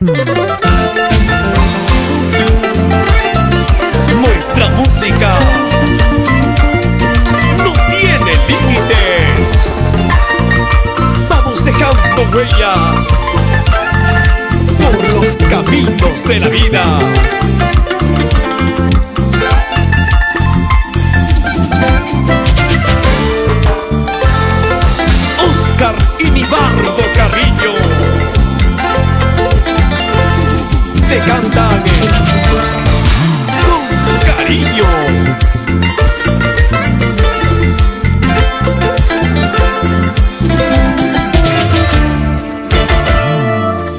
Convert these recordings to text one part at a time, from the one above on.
Nuestra música no tiene límites. Vamos dejando huellas por los caminos de la vida. Oscar Inibardo Carrillo te cantan con cariño.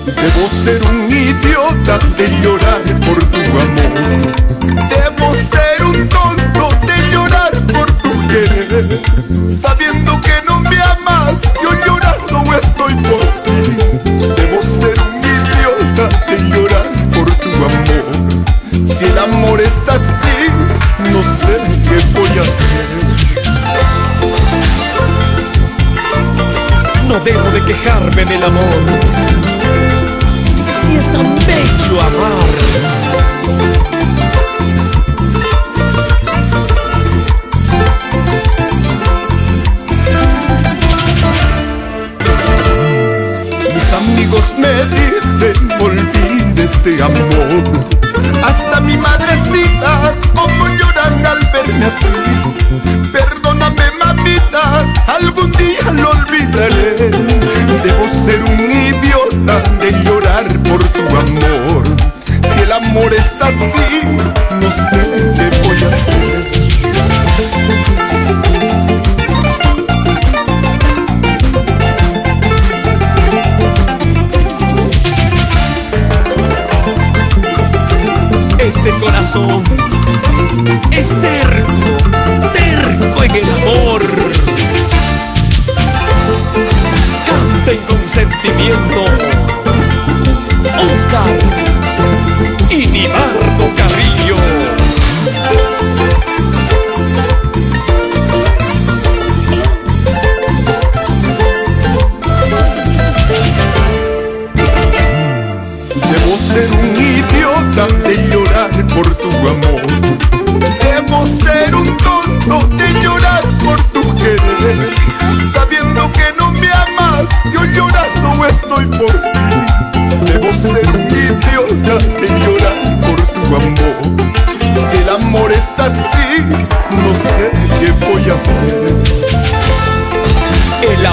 Debo ser un idiota de llorar por tu amor. Debo ser un tonto de llorar por tu querer. Sabiendo que no me amas, yo llorando estoy por ti. Debo ser un idiota de llorar por tu amor. Si el amor es así, no sé qué voy a hacer. No debo de quejarme del amor, si es tan bello amar. Mis amigos me dicen, olvide ese amor. Hasta mi madrecita, como lloran al verme así. Perdóname, mamita, algún día lo olvidaré. Debo ser un idiota de llorar por tu amor. Si el amor es así, no sé qué voy a hacer. Este corazón es terco, terco en el amor. Canten con sentimiento, Oscar Inibardo Carrillo. Debo ser un idiota de llorar por tu amor. Debo ser un tonto de llorar por tu querer. Sabiendo que no me amas, yo llorando estoy por ti. Debo ser un idiota de llorar por tu amor. Si el amor es así, no sé qué voy a hacer. El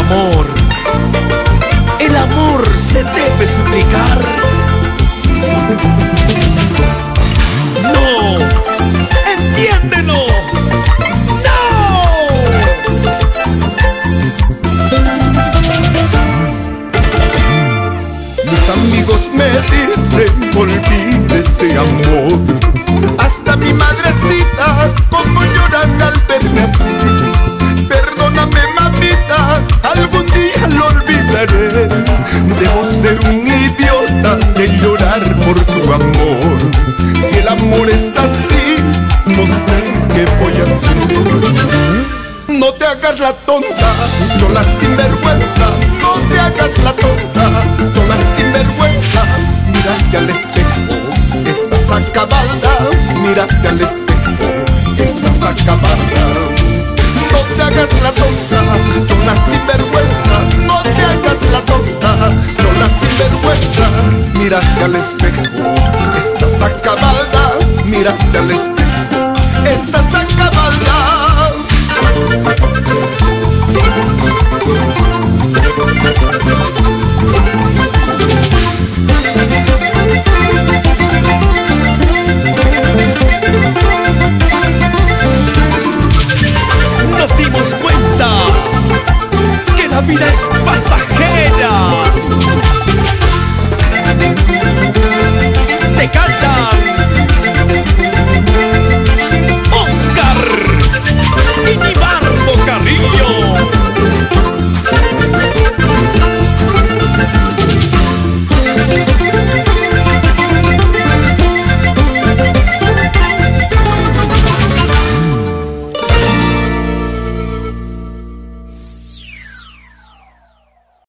amor se debe suplicar. No, entiéndelo. No. Mis amigos me dicen, olvide ese amor. Hasta mi madrecita, como lloran al verme así. Perdóname, mamita, algún día lo olvidaré. Debo ser un idiota de llorar por tu amor. Si el amor es así, no sé qué voy a hacer. No te hagas la tonta, yo la sinvergüenza. No te hagas la tonta, yo la sinvergüenza. Mírate al espejo, estás acabada. Mírate al espejo, estás acabada. No te hagas la tonta, yo la sinvergüenza. No te hagas la tonta, yo la sinvergüenza. Mírate al espejo, estás acabada. Mírate al espejo, estás acabada. Nos dimos cuenta que la vida es pasajera.